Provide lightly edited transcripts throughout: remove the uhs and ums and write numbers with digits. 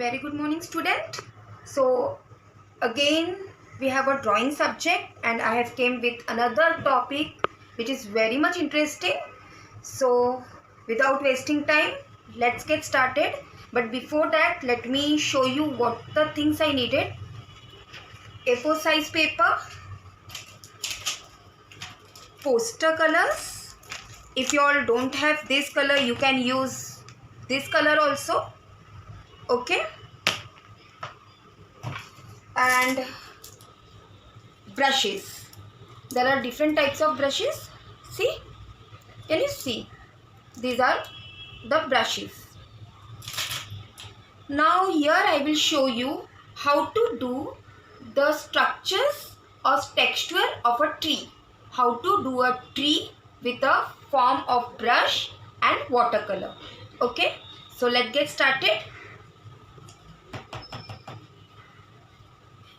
Very good morning, student. So again we have a drawing subject and I have came with another topic which is very much interesting. So without wasting time, let's get started. But before that, let me show you what the things I needed. A4 size paper, poster colors. If you all don't have this color, you can use this color also. Okay. And brushes. There are different types of brushes. See, can you see? These are the brushes. Now here I will show you how to do the structures or texture of a tree. How to do a tree with a form of brush and watercolor. Okay, so let's get started.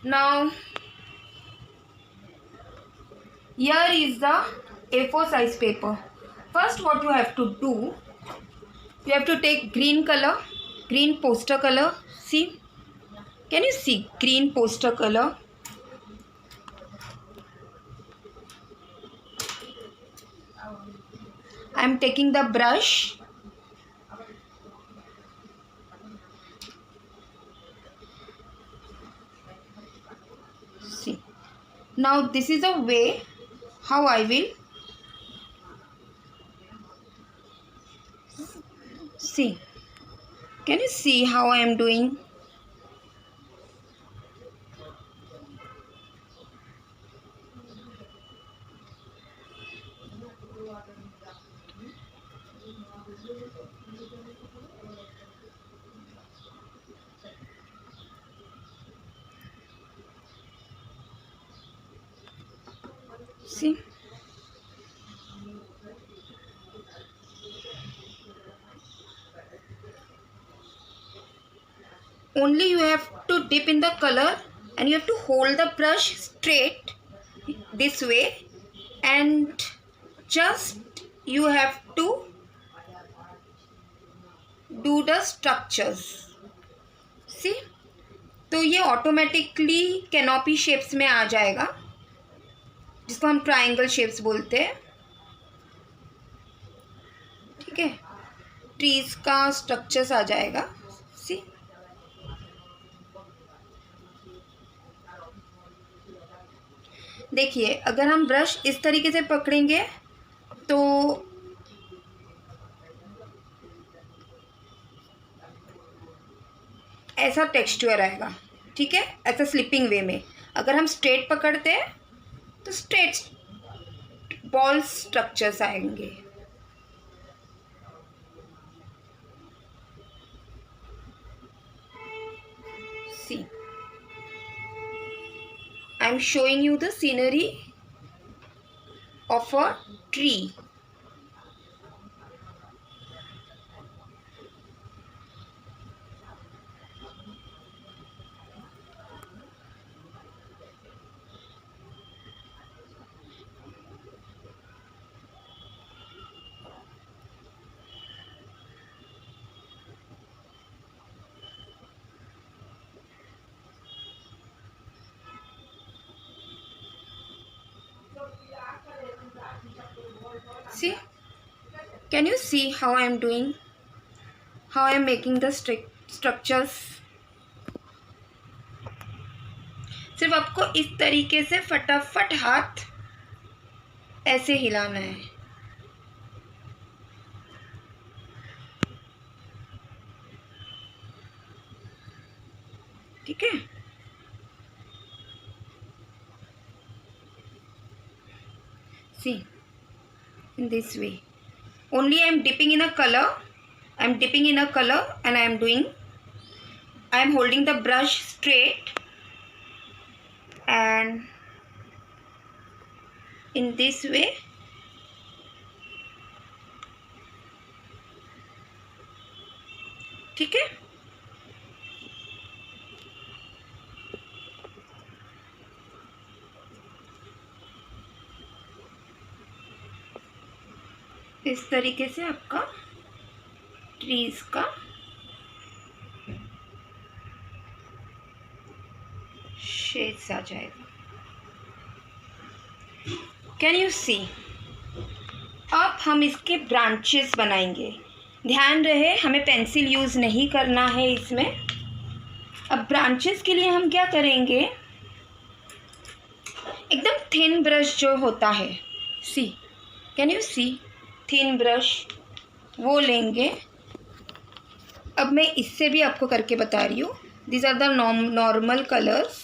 Now here is the A4 size paper. First what you have to do, you have to take green color, green poster color. See, can you see green poster color? I am taking the brush. See, now this is a way how I will see. Can you see how I am doing? See, only you have to dip in the color and you have to hold the brush straight this way and just you have to do the structures. See, तो ये automatically canopy shapes में आ जाएगा जिसको हम triangle shapes बोलते हैं. ठीक है, ट्रीज का स्ट्रक्चर्स आ जाएगा. सी, देखिए अगर हम ब्रश इस तरीके से पकड़ेंगे तो ऐसा टेक्सचर आएगा. ठीक है, ऐसा स्लिपिंग वे में. अगर हम स्ट्रेट पकड़ते हैं तो स्ट्रेट बॉल स्ट्रक्चर्स आएंगे. सी, I am showing you the scenery of a tree. See, can you see how I am doing? How I am making the structures? सिर्फ आपको इस तरीके से फटाफट हाथ ऐसे हिलाना है. ठीक है, see, in this way only I am dipping in a color. I am dipping in a color and I am doing, I am holding the brush straight and in this way ठीक है. इस तरीके से आपका trees का shades आ जाएगा। Can you see? अब हम इसके ब्रांचेस बनाएंगे। ध्यान रहे हमें पेंसिल यूज़ नहीं करना है इसमें। अब ब्रांचेस के लिए हम क्या करेंगे, एकदम थिन ब्रश जो होता है, see, can you see, thin brush वो लेंगे। अब मैं इससे भी आपको करके बता रही हूँ। These are the normal colours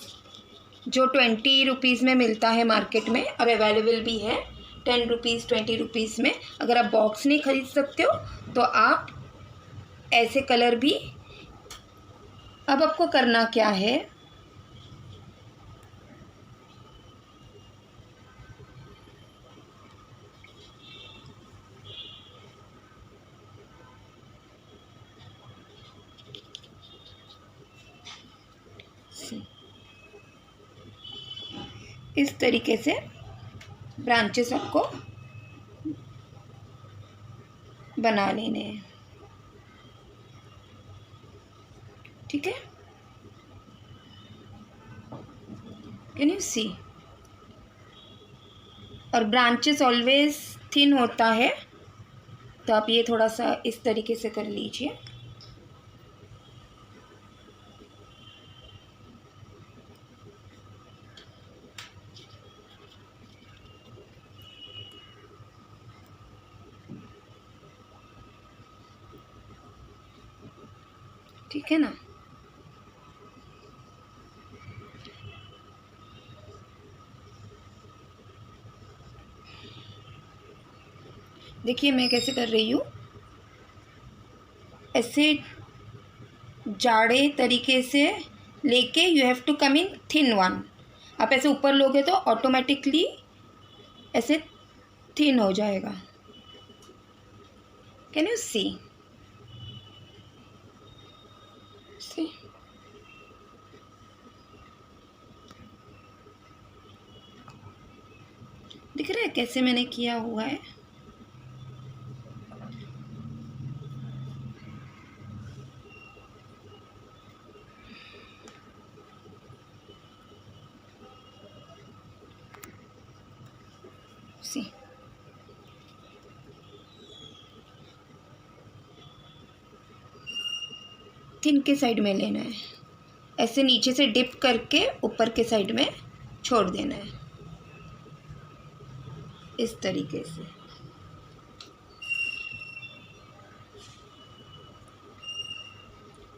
जो 20 रुपीज़ में मिलता है मार्केट में, और अवेलेबल भी है 10 रुपीज़ 20 रुपीज़ में। अगर आप बॉक्स नहीं ख़रीद सकते हो तो आप ऐसे कलर भी। अब आपको करना क्या है, इस तरीके से ब्रांचेस आपको बना लेने हैं। ठीक है, कैन यू सी? और ब्रांचेस ऑलवेज थिन होता है, तो आप ये थोड़ा सा इस तरीके से कर लीजिए। ठीक है ना? देखिए मैं कैसे कर रही हूँ, ऐसे जाड़े तरीके से लेके you have to come in thin one. आप ऐसे ऊपर लोगे तो ऑटोमेटिकली ऐसे थिन हो जाएगा। कैन यू सी? दिख रहा है कैसे मैंने किया हुआ है? सी, थिन के साइड में लेना है, ऐसे नीचे से डिप करके ऊपर के साइड में छोड़ देना है, इस तरीके से।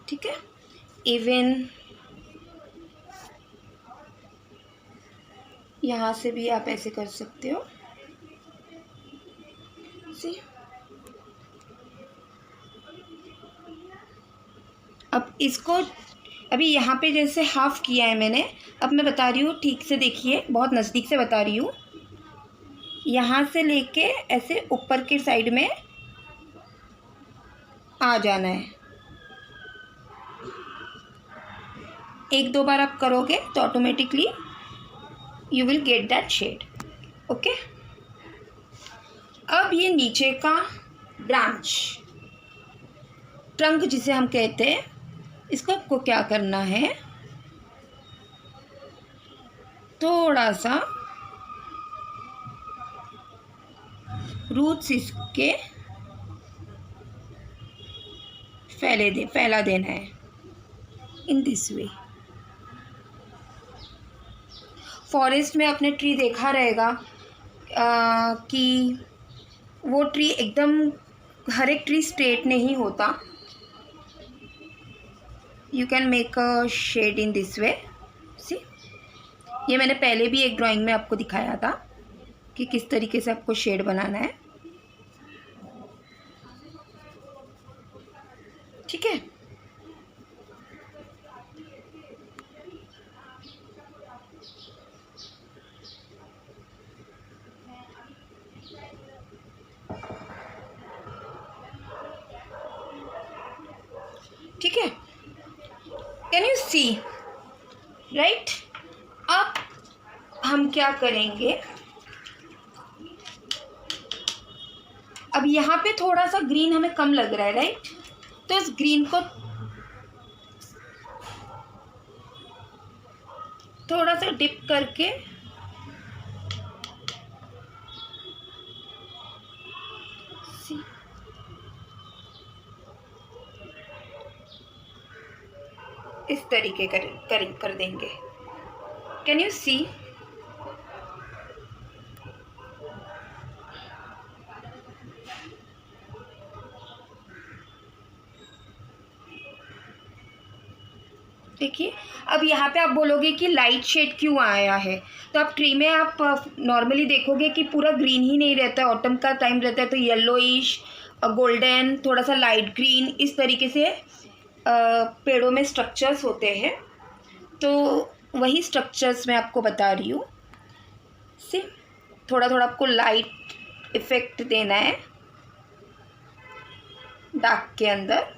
ठीक है, इवन यहाँ से भी आप ऐसे कर सकते हो। सी, अब इसको अभी यहाँ पे जैसे हाफ किया है मैंने, अब मैं बता रही हूँ ठीक से देखिए, बहुत नज़दीक से बता रही हूँ। यहाँ से लेके ऐसे ऊपर के साइड में आ जाना है। एक दो बार आप करोगे तो automatically you will get that shade. Okay, अब ये नीचे का ब्रांच, ट्रंक जिसे हम कहते हैं, इसको आपको क्या करना है, थोड़ा सा रूट्स इसके फैला देना है इन दिस वे। फॉरेस्ट में आपने ट्री देखा रहेगा कि वो ट्री एकदम, हर एक ट्री स्ट्रेट नहीं होता। You can make a shade in this way. See, ये मैंने पहले भी एक ड्राइंग में आपको दिखाया था कि किस तरीके से आपको शेड बनाना है। ठीक है, ठीक है, कैन यू सी? राइट, अब हम क्या करेंगे, अब यहाँ पे थोड़ा सा ग्रीन हमें कम लग रहा है, राइट? तो इस ग्रीन को थोड़ा सा डिप करके इस तरीके कर देंगे। कैन यू सी? देखिए, अब यहाँ पे आप बोलोगे कि लाइट शेड क्यों आया है, तो आप ट्री में आप नॉर्मली देखोगे कि पूरा ग्रीन ही नहीं रहता है, ऑटम का टाइम रहता है तो येलोइश, गोल्डन, थोड़ा सा लाइट ग्रीन, इस तरीके से पेड़ों में स्ट्रक्चर्स होते हैं। तो वही स्ट्रक्चर्स मैं आपको बता रही हूँ। सी, थोड़ा थोड़ा आपको लाइट इफेक्ट देना है डार्क के अंदर।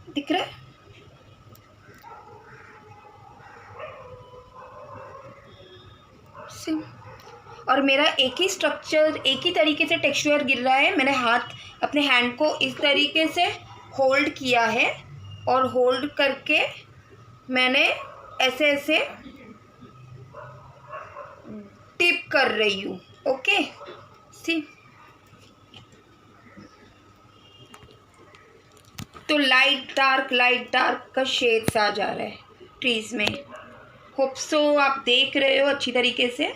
दिख रहा है? सी, और मेरा एक ही स्ट्रक्चर, एक ही तरीके से टेक्सचर गिर रहा है। मैंने अपने हैंड को इस तरीके से होल्ड किया है और होल्ड करके मैंने ऐसे ऐसे टिप कर रही हूँ। ओके, सी, तो लाइट डार्क का शेड्स आ जा रहा है ट्रीज में। होप सो आप देख रहे हो अच्छी तरीके से।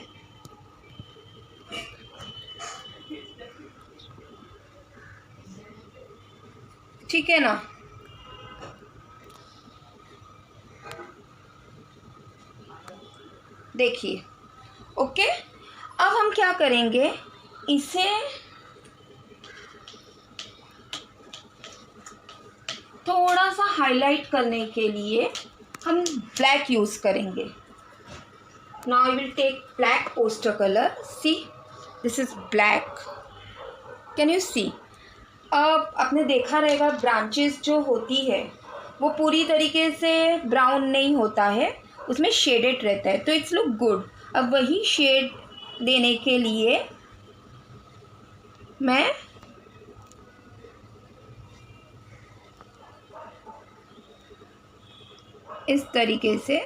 ठीक है ना? देखिए, ओके। अब हम क्या करेंगे, इसे थोड़ा सा हाईलाइट करने के लिए हम ब्लैक यूज़ करेंगे। Now I will take black poster colour. See, this is black. Can you see? अब आपने देखा रहेगा ब्रांचेस जो होती है वो पूरी तरीके से ब्राउन नहीं होता है, उसमें शेडेड रहता है, तो इट्स लुक गुड। अब वही शेड देने के लिए मैं इस तरीके से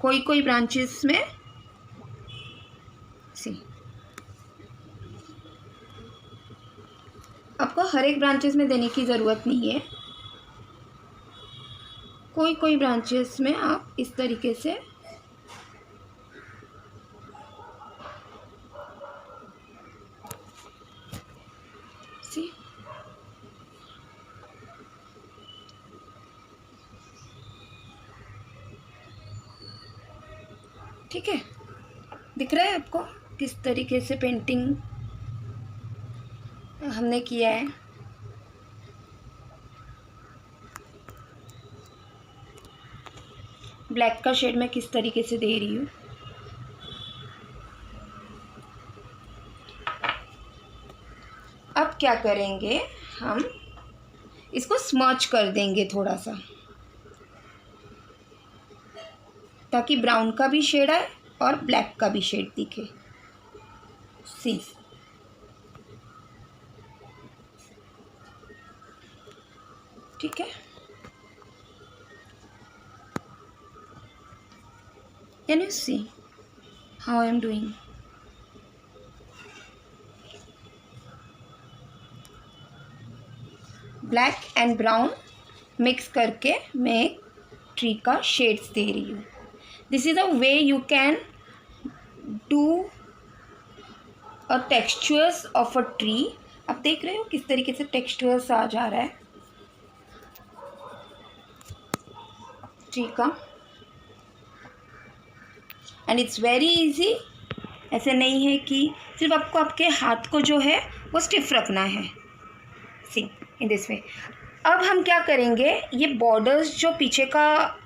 कोई ब्रांचेस में सी, आपको हर एक ब्रांचेस में देने की ज़रूरत नहीं है। कोई ब्रांचेस में आप इस तरीके से सी, ठीक है? दिख रहा है आपको किस तरीके से पेंटिंग हमने किया है? ब्लैक का शेड मैं किस तरीके से दे रही हूँ। अब क्या करेंगे, हम इसको स्मर्च कर देंगे थोड़ा सा, ताकि ब्राउन का भी शेड आए और ब्लैक का भी शेड दिखे। सी, ठीक है? Can you see how I am doing? Black and brown mix करके मैं एक ट्री का शेड्स दे रही हूँ। This is a way you can do a textures of a tree. आप देख रहे हो किस तरीके से टेक्सचर्स आ जा रहा है ट्री का, एंड इट्स वेरी इजी। ऐसे नहीं है कि सिर्फ आपको आपके हाथ को जो है वो स्टिफ रखना है। सी, इन दिस वे। अब हम क्या करेंगे, ये बॉर्डर्स जो पीछे का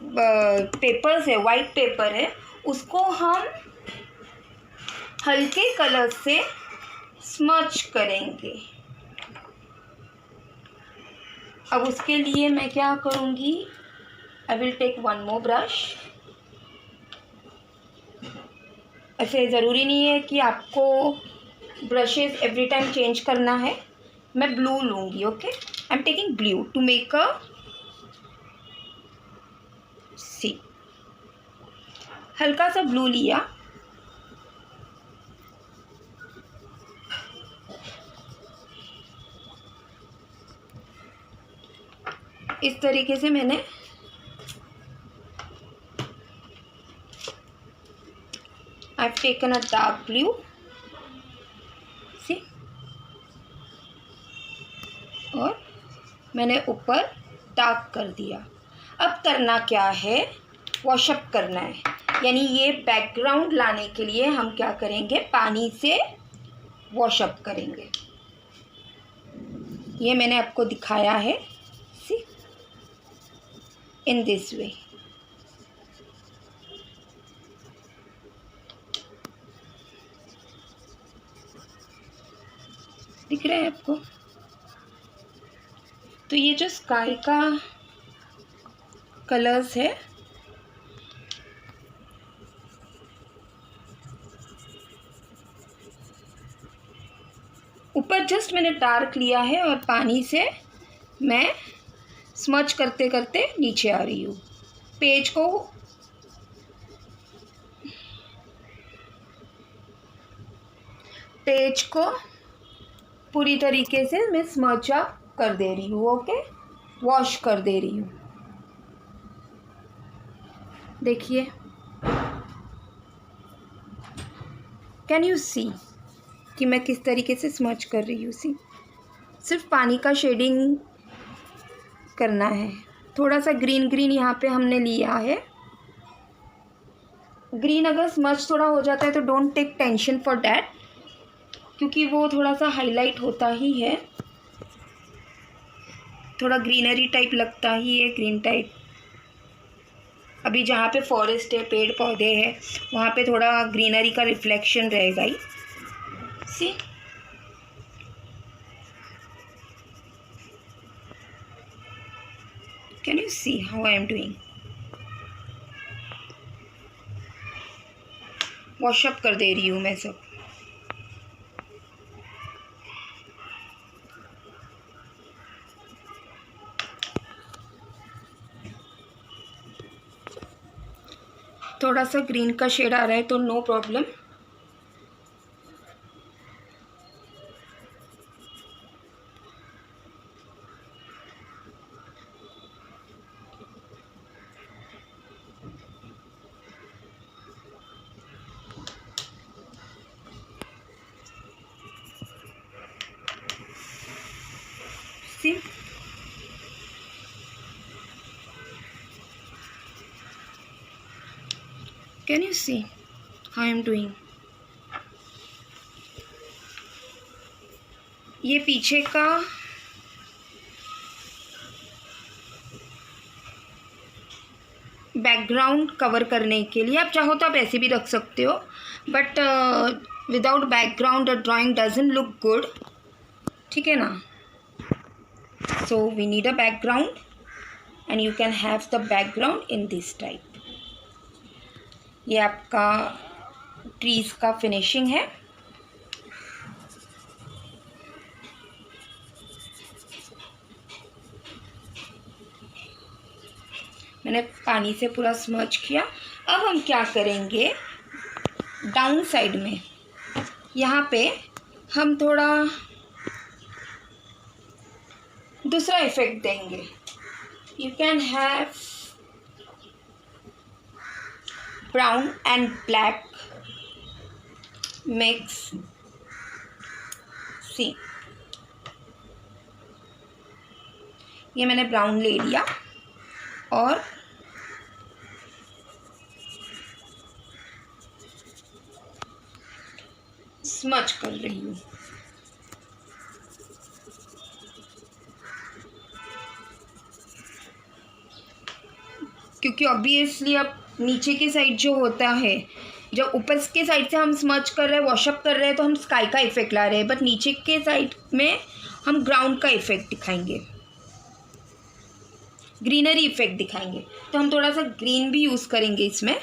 पेपर्स है, वाइट पेपर है, उसको हम हल्के कलर से स्मर्च करेंगे। अब उसके लिए मैं क्या करूँगी, I will take one more brush. ऐसे ज़रूरी नहीं है कि आपको ब्रशेस एवरी टाइम चेंज करना है। मैं ब्लू लूँगी. Okay, I am taking blue to make a sea. हल्का सा ब्लू लिया. इस तरीके से मैंने I have taken a dark blue. See, और मैंने ऊपर डार्क कर दिया. अब करना क्या है, वॉशअप करना है. यानी ये बैकग्राउंड लाने के लिए हम क्या करेंगे, पानी से वॉशअप करेंगे. ये मैंने आपको दिखाया है. सी, इन दिस वे. दिख रहा है आपको? तो ये जो स्काई का कलर्स है, ऊपर जस्ट मैंने डार्क लिया है और पानी से मैं स्मच करते करते नीचे आ रही हूँ. पेज को पूरी तरीके से मैं स्मच अप कर दे रही हूँ. ओके, वॉश कर दे रही हूँ. देखिए, कैन यू सी कि मैं किस तरीके से स्मच कर रही हूँ. सी, सिर्फ पानी का शेडिंग करना है. थोड़ा सा ग्रीन ग्रीन यहाँ पे हमने लिया है. ग्रीन अगर स्मच थोड़ा हो जाता है तो don't take tension for that, क्योंकि वो थोड़ा सा हाईलाइट होता ही है. थोड़ा ग्रीनरी टाइप लगता ही है, ग्रीन टाइप. अभी जहाँ पे फॉरेस्ट है, पेड़ पौधे हैं, वहाँ पे थोड़ा ग्रीनरी का रिफ्लेक्शन रहेगा ही. See, can you see how I am doing. Wash up कर दे रही हूँ मैं सब. थोड़ा सा ग्रीन का शेड आ रहा है तो no problem. See, can you see how I am doing. ये पीछे का बैकग्राउंड कवर करने के लिए, आप चाहो तो आप ऐसे भी रख सकते हो, but without background the drawing doesn't look good. ठीक है ना. So we need a background and you can have the background in this type. ये आपका ट्रीज का फिनिशिंग है. मैंने पानी से पूरा स्मच किया. अब हम क्या करेंगे, डाउन साइड में यहाँ पे हम थोड़ा दूसरा इफेक्ट देंगे. You can have brown and black mix. See, ये मैंने ब्राउन ले लिया और स्मच कर रही हूँ. क्योंकि ऑब्वियसली अब नीचे के साइड जो होता है, जब ऊपर के साइड से हम स्मच कर रहे हैं, वॉशअप कर रहे हैं, तो हम स्काई का इफेक्ट ला रहे हैं, बट नीचे के साइड में हम ग्राउंड का इफेक्ट दिखाएंगे, ग्रीनरी इफेक्ट दिखाएंगे. तो हम थोड़ा सा ग्रीन भी यूज़ करेंगे इसमें.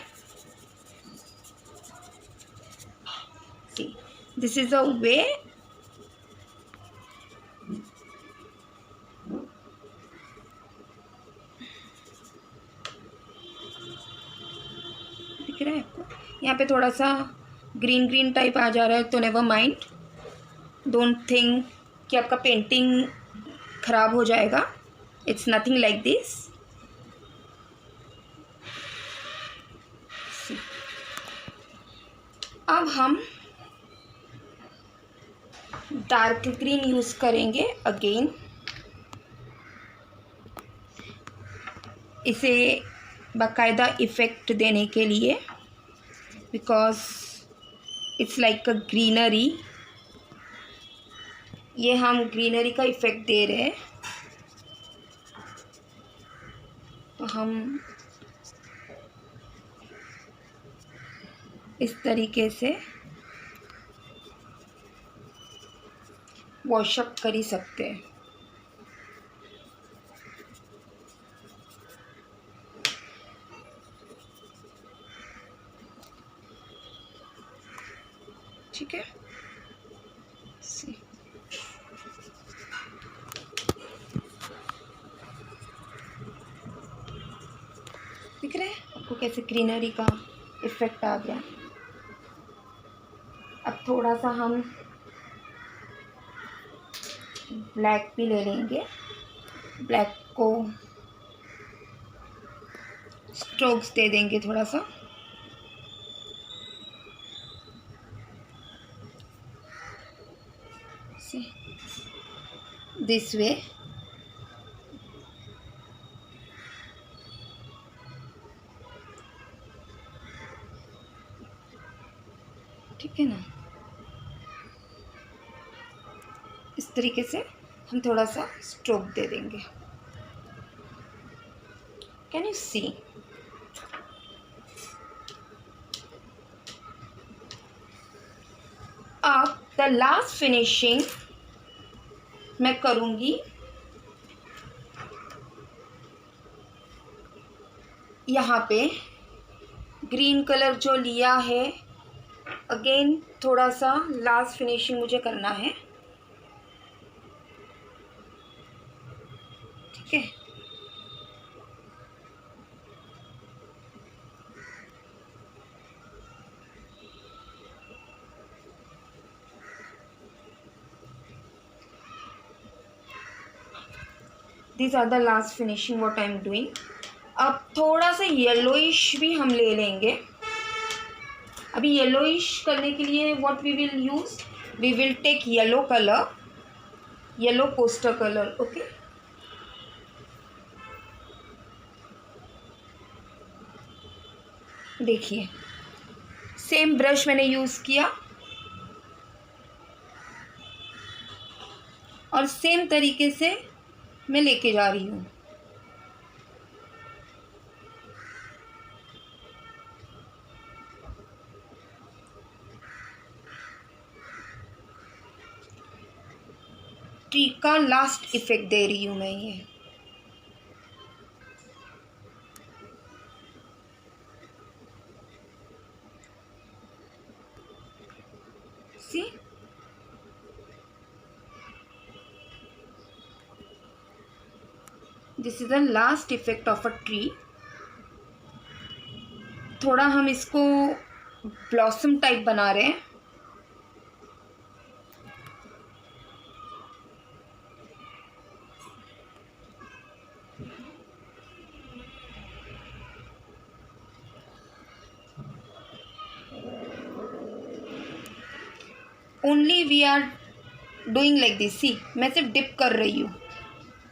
दिस इज अ वे पे थोड़ा सा ग्रीन ग्रीन टाइप आ जा रहा है तो नेवर माइंड, डोंट थिंक कि आपका पेंटिंग ख़राब हो जाएगा, इट्स नथिंग लाइक दिस। अब हम डार्क ग्रीन यूज़ करेंगे अगेन, इसे बाकायदा इफ़ेक्ट देने के लिए, because it's like a greenery, ये हम ग्रीनरी का इफ़ेक्ट दे रहे हैं। तो हम इस तरीके से वॉशअप कर ही सकते हैं। ठीक है, दिख रहा है आपको कैसे ग्रीनरी का इफ़ेक्ट आ गया। अब थोड़ा सा हम ब्लैक भी ले लेंगे, ब्लैक को स्ट्रोक्स दे देंगे थोड़ा सा, दिस वे। ठीक है ना, इस तरीके से हम थोड़ा सा स्ट्रोक दे देंगे। Can you see? अब द लास्ट फिनिशिंग मैं करूँगी यहाँ पे, ग्रीन कलर जो लिया है, अगेन थोड़ा सा लास्ट फिनिशिंग मुझे करना है। ठीक है, this are the last finishing what I am doing. अब थोड़ा सा येलोइश भी हम ले लेंगे। अभी येलोइश करने के लिए what we will use, we will take yellow colour, yellow poster colour. Okay, देखिए सेम ब्रश मैंने यूज़ किया और सेम तरीके से मैं लेके जा रही हूँ। ट्री का लास्ट इफेक्ट दे रही हूँ मैं ये। See, this is the last effect of a tree. थोड़ा हम इसको ब्लॉसम टाइप बना रहे हैं। Only we are doing like this. See, मैं सिर्फ डिप कर रही हूँ,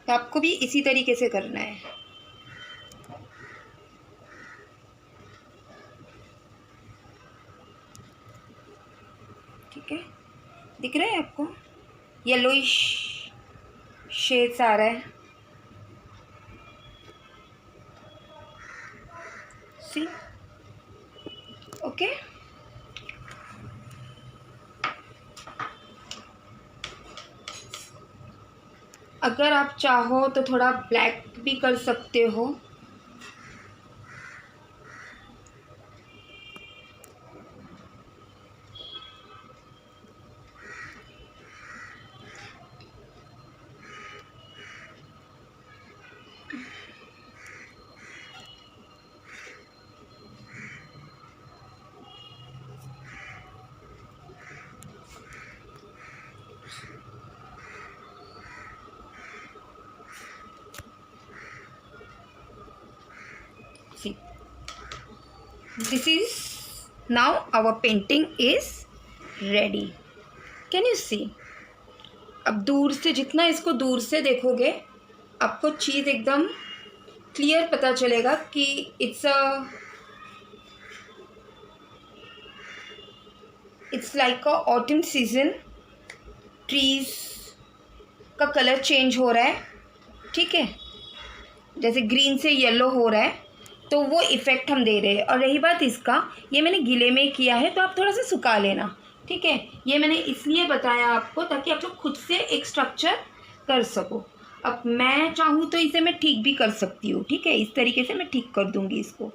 तो आपको भी इसी तरीके से करना है। ठीक है, दिख रहा है आपको येलोइश शेड्स आ रहा है। सी, ओके। अगर आप चाहो तो थोड़ा ब्लैक भी कर सकते हो। This is now our painting is ready. Can you see? अब दूर से, जितना इसको दूर से देखोगे आपको चीज़ एकदम क्लियर पता चलेगा कि it's like a autumn season. Trees का कलर चेंज हो रहा है, ठीक है, जैसे ग्रीन से येलो हो रहा है, तो वो इफ़ेक्ट हम दे रहे हैं. और रही बात इसका, ये मैंने गीले में किया है, तो आप थोड़ा सा सुखा लेना, ठीक है. ये मैंने इसलिए बताया आपको ताकि आप लोग खुद से एक स्ट्रक्चर कर सको. अब मैं चाहूँ तो इसे मैं ठीक भी कर सकती हूँ, ठीक है, इस तरीके से मैं ठीक कर दूँगी इसको.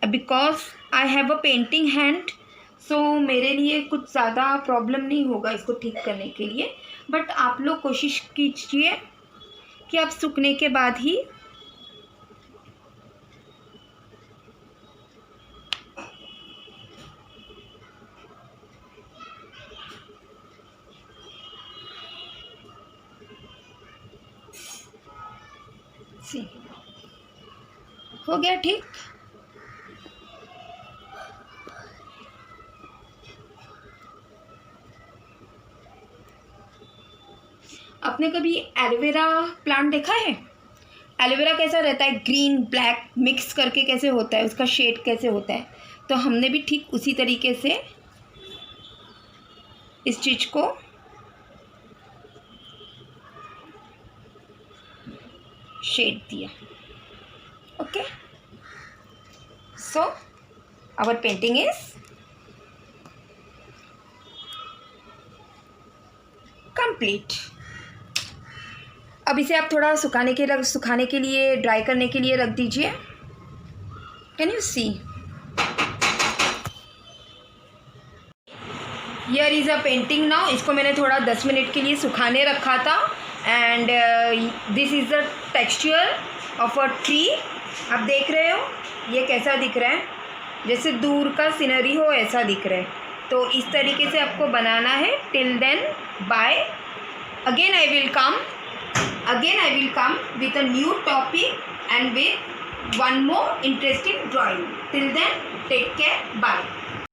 Because I have a painting hand, so मेरे लिए कुछ ज़्यादा प्रॉब्लम नहीं होगा इसको ठीक करने के लिए. बट आप लोग कोशिश कीजिए कि आप सूखने के बाद ही हो गया ठीक. आपने कभी एलोवेरा प्लांट देखा है? एलोवेरा कैसा रहता है, ग्रीन ब्लैक मिक्स करके कैसे होता है, उसका शेड कैसे होता है. तो हमने भी ठीक उसी तरीके से इस चीज़ को शेड दिया. Okay, so our painting is complete. अब इसे आप थोड़ा सुखाने के लिए ड्राई करने के लिए रख दीजिए. Can you see? Here is a painting now. इसको मैंने थोड़ा 10 मिनट के लिए सुखाने रखा था. And this is the texture of a tree. आप देख रहे हो ये कैसा दिख रहा है, जैसे दूर का सीनरी हो ऐसा दिख रहा है. तो इस तरीके से आपको बनाना है. Till then bye. Again I will come with a new topic and with one more interesting drawing. Till then, take care. Bye.